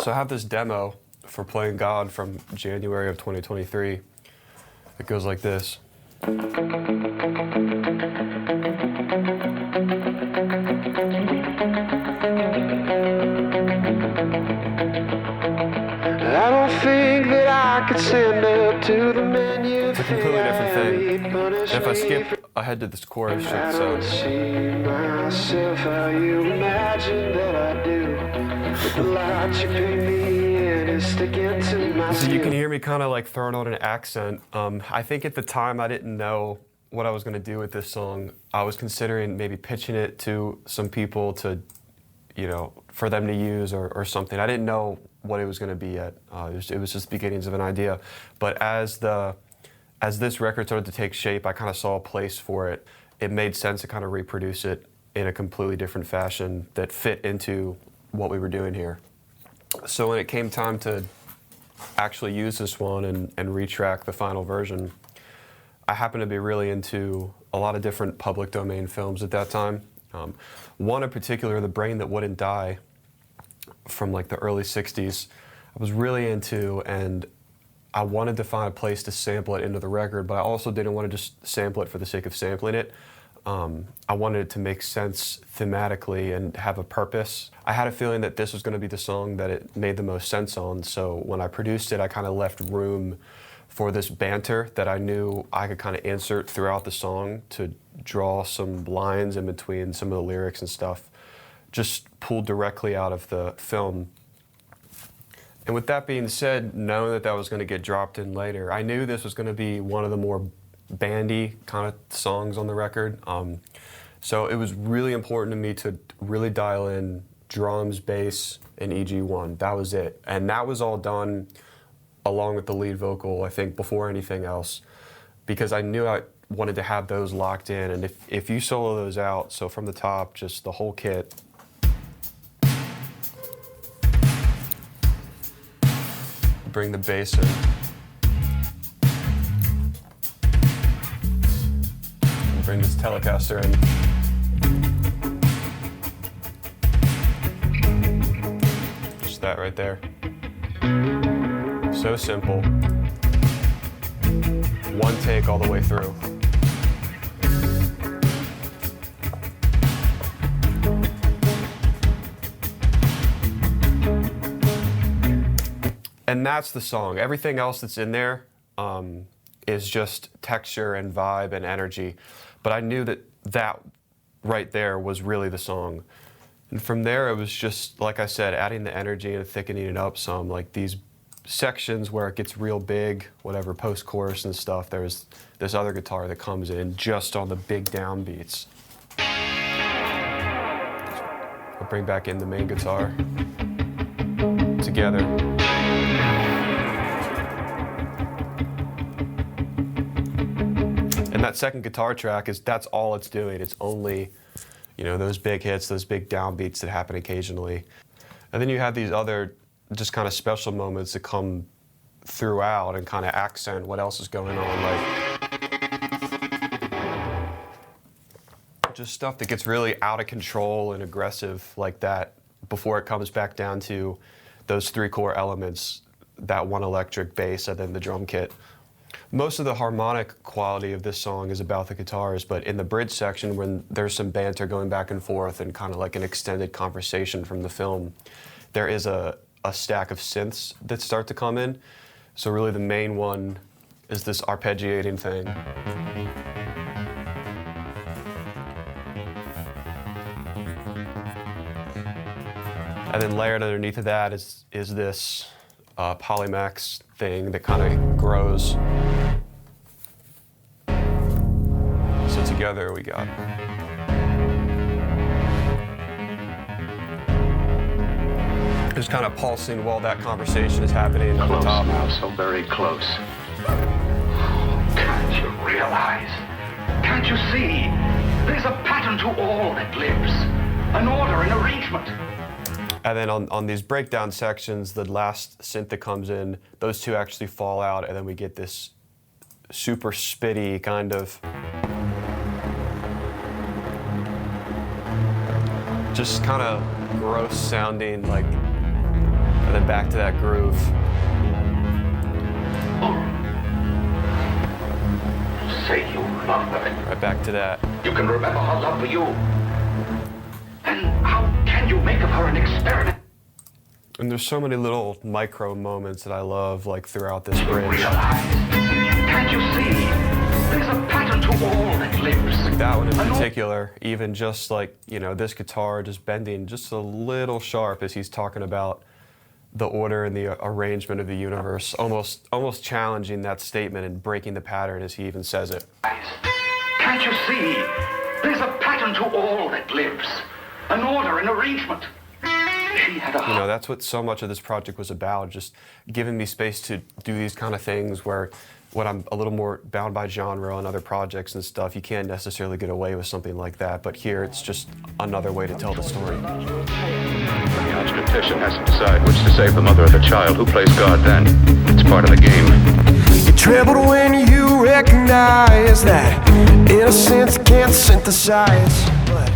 So I have this demo for Playing God from January of 2023. It goes like this. I don't think that I could stand up to the men you It's a completely different thing. If I skip ahead to this chorus, I don't see myself how you imagine that I do. But the light you paint me in is sticking to my so you can skin. hear me kind of like throwing on an accent. I think at the time I didn't know what I was going to do with this song. I was considering maybe pitching it to some people to, you know, for them to use or something. I didn't know what it was going to be yet. It was just beginnings of an idea. But as this record started to take shape, I kind of saw a place for it. It made sense to kind of reproduce it in a completely different fashion that fit into what we were doing here. So when it came time to actually use this one and retrack the final version, I happened to be really into a lot of different public domain films at that time. One in particular, The Brain That Wouldn't Die, from like the early 60s, I was really into, and I wanted to find a place to sample it into the record, but I also didn't want to just sample it for the sake of sampling it. I wanted it to make sense thematically and have a purpose. I had a feeling that this was going to be the song that it made the most sense on, so when I produced it, I kind of left room for this banter that I knew I could kind of insert throughout the song to draw some lines in between some of the lyrics and stuff, just pulled directly out of the film. And with that being said, knowing that that was going to get dropped in later, I knew this was going to be one of the more bandy kind of songs on the record. So it was really important to me to really dial in drums, bass, and EG1. That was it. And that was all done along with the lead vocal, I think, before anything else, because I knew I wanted to have those locked in. And if you solo those out, so from the top, just the whole kit, bring the bass in. Bring this Telecaster in. Just that right there. So simple. One take all the way through. And that's the song. Everything else that's in there is just texture and vibe and energy. But I knew that that right there was really the song. And from there, it was just, like I said, adding the energy and thickening it up some. Like these sections where it gets real big, whatever, post-chorus and stuff, there's this other guitar that comes in just on the big downbeats. I'll bring back in the main guitar together. And that second guitar track that's all it's doing. It's only, you know, those big hits, those big downbeats that happen occasionally. And then you have these other just kind of special moments that come throughout and kind of accent what else is going on, like just stuff that gets really out of control and aggressive like that before it comes back down to those three core elements, that one electric bass and then the drum kit. Most of the harmonic quality of this song is about the guitars, but in the bridge section, when there's some banter going back and forth and kind of like an extended conversation from the film, there is a stack of synths that start to come in. So really the main one is this arpeggiating thing. And then layered underneath of that is this Polymax thing that kind of grows. So together we got just kind of pulsing while that conversation is happening at the top. Now, so very close. Can't you realize? Can't you see? There's a pattern to all that lives. An order, an arrangement. And then on these breakdown sections, the last synth that comes in, those two actually fall out, and then we get this super spitty kind of just kind of gross sounding, like and then back to that groove. Say you love her. Right back to that. You can remember her love for you. And how can you make of her an experiment? And there's so many little micro moments that I love, like throughout this bridge. Realize, can't you see? There's a pattern to all that lives. Like that one in particular, even just like, you know, this guitar just bending just a little sharp as he's talking about the order and the arrangement of the universe, almost challenging that statement and breaking the pattern as he even says it. Can't you see? There's a pattern to all that lives. An order, an arrangement. She had a You know, that's what so much of this project was about, just giving me space to do these kind of things where when I'm a little more bound by genre on other projects and stuff, you can't necessarily get away with something like that. But here, it's just another way to tell the story. The obstetrician has to decide which to save, the mother or the child. Who plays God then? It's part of the game. You trembled when you recognize that innocence can't synthesize, but